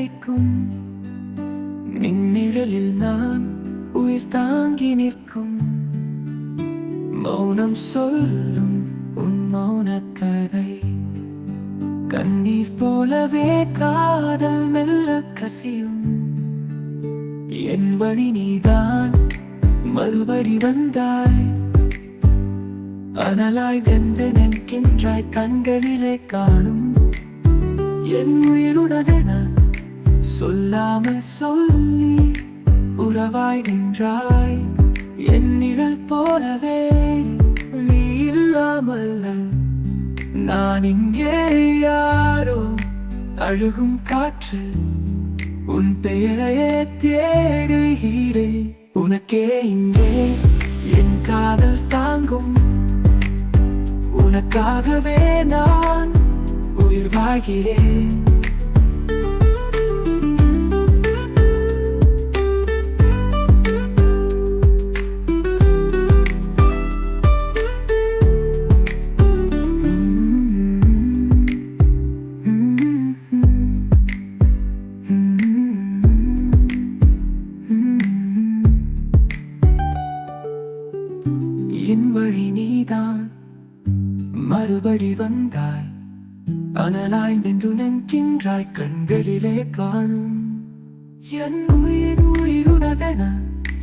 அணைக்கும் நின்னிழலில் நான் உயிர் தாங்கி நிற்கும் மௌனம் சொல்லும் உன் மௌன கதை கண்ணீர் போலவே காதல் மெல்ல கசியும் என் வழி நீதான் மறுபடி வந்தாய் அனலாய் வெந்து நிற்கின்றாய் கண்களிலே காணும் என் உயிருடனென சொல்லாமல் சொல்லி உறவாய் நின்றாய் என் நிழல் போலவே நீ இல்லாமல் நான் இங்கே யாரோ அழுகும் காற்று உன் பெயரையே தேடுகிறேன் உனக்கே இங்கே என் காதல் தாங்கும் உனக்காகவே நான் உயிர் வாழ்கிறேன் என் வழி நீதான் மறுபடி வந்தாய் அனலாய் நின்று நிற்கின்றாய் கண்களிலே காணும் என் உயிருடனென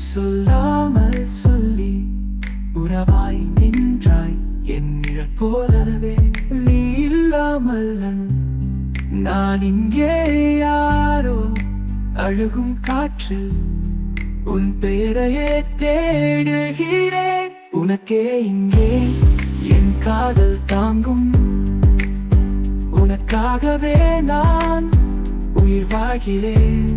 சொல்லாமல் சொல்லி உறவாய் நின்றாய் என் நிழல் போலவே நீ இல்லாமல் நான் இங்கே யாரோ அழுகும் காற்றில் உன் பெயரையே தேடுகிறேன் உனக்கே இங்கே என் காதல் தாங்கும் உனக்காகவே நான் உயிர் வாழ்கிறேன்